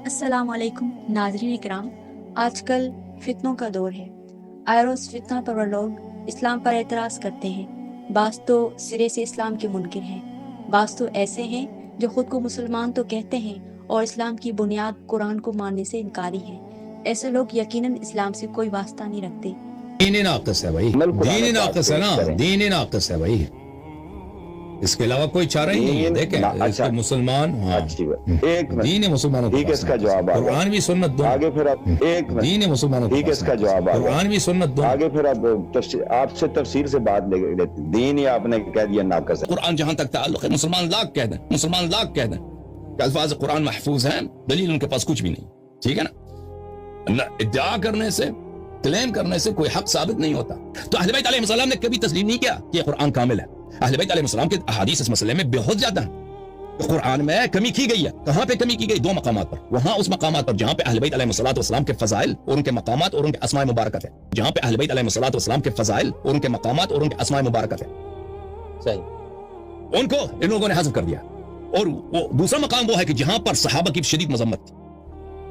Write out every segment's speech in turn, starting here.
अस्सलाम वालेकुम नाज़रीन इकराम। आजकल फितनों का दौर है। आए रोज़ फितना परवर लोग इस्लाम पर एतराज़ करते हैं। बाज़ तो सिरे से इस्लाम के मुनकिर हैं, बाज़ तो ऐसे हैं जो ख़ुद को मुसलमान तो कहते हैं और इस्लाम की बुनियाद कुरान को मानने से इनकारी हैं। ऐसे लोग यकीनन इस्लाम से कोई वास्ता नहीं रखते। दीन नाक़िस है भाई, दीन नाक़िस है ना, दीन नाक़िस है भाई, इसके अलावा कोई चारा ही नहीं है। देखें अच्छा, मुसलमान दीन मुसलमानों ठीक है, इसका जवाब कुरान भी सुन्नत दो आगे। फिर अब एक दीन मुसलमानों ठीक है, इसका जवाब कुरान भी सुन्नत दो आगे। फिर अब आपसे तफसीर से बात लेते, दीन ही आपने कह दिया नाक़िस है। कुरान जहां तक ताल्लुक है, मुसलमान लाख कह दें, मुसलमान लाख कह दें कि अल्फाज कुरान महफूज हैं, दलील उनके पास कुछ भी नहीं। ठीक है ना, इद्दिआ करने से, क्लेम करने से कोई हक साबित नहीं होता। तो अहले बैत अलैहिस्सलाम ने कभी तस्लीम नहीं किया कि कुरान कामिल है। अहले बैत अलैहिस्सलाम के अहादीस इस मसले में बहुत ज्यादा है। तो कुरान में कमी की गई है। कहां पे कमी की गई? दो मकामात पर। वहां उस मकामात पर जहां पे अहले बैत अलैहिस्सलाम के फजाइल और उनके मकामात और उनके अस्माए मुबारकत है, जहां पे अहले बैत अलैहिस्सलाम के फजाइल और उनके मकामात और उनके अस्माए मुबारकत है, सही, उनको इन लोगों ने हज़फ कर दिया। और वो दूसरा मकाम वो है कि जहां पर सहाबा की शदीद मजम्मत थी,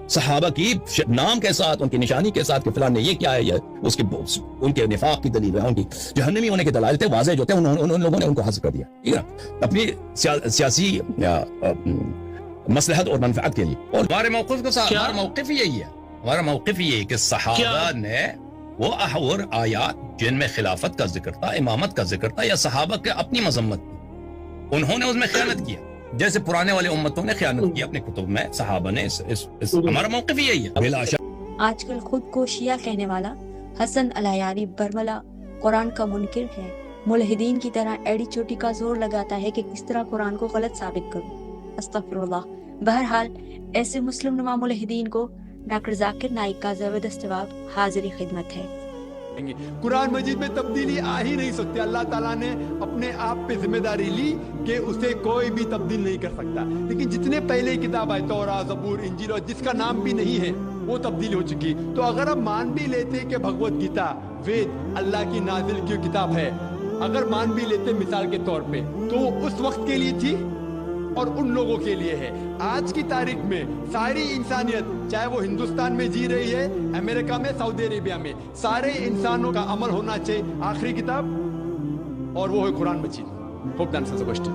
सहाबा की नाम के साथ, उनकी निशानी के साथ कि फलां ने ये क्या है, ये उसके उनके निफाक की दलील है, उनकी जहन्नमी होने के दलाइल थे, वाज़ेह जो थे, उन लोगों ने उनको हज़फ कर दिया। ठीक है, अपनी सियासी मसलहत और मनफात के लिए। और हमारे मौक़िफ़ के साथ हमारा मौक़िफ़ यही है, हमारा मौक़िफ़ ये है कि सहाबा ने वो और आयात जिनमें खिलाफत का जिक्र था, इमामत का जिक्र था, या सहाबा के अपनी मजम्मत थी, उन्होंने उसमें खयानत किया, जैसे पुराने वाले उम्मतों ने खयानत की अपने कुतुब में। सहाबा ने हमारा मौक़िफ़ यही है। आजकल खुद को शिया कहने वाला हसन अलयारी बरमला कुरान का मुनकिर है। मुल्हिदीन की तरह एड़ी चोटी का जोर लगाता है कि किस तरह कुरान को गलत साबित करूं। अस्तगफिरुल्लाह। बहरहाल ऐसे मुस्लिम नुमा मुल्हिदीन को डॉक्टर जाकिर नाइक का ज़बरदस्त जवाब हाजिर खिदमत है। कुरान मजीद में तब्दीली आ ही नहीं सकती। अल्लाह ताला ने अपने आप पे जिम्मेदारी ली कि उसे कोई भी तब्दील नहीं कर सकता। लेकिन जितने पहले किताब आए, तौरा, ज़बूर, इंजील, और जिसका नाम भी नहीं है वो तब्दील हो चुकी। तो अगर आप मान भी लेते कि भगवत गीता, वेद अल्लाह की नाजिल की किताब है, अगर मान भी लेते मिसाल के तौर पे, तो उस वक्त के लिए थी और उन लोगों के लिए है। आज की तारीख में सारी इंसानियत, चाहे वो हिंदुस्तान में जी रही है, अमेरिका में, सऊदी अरेबिया में, सारे इंसानों का अमल होना चाहिए आखिरी किताब, और वो है Quran Majeed. Hope that answers the question.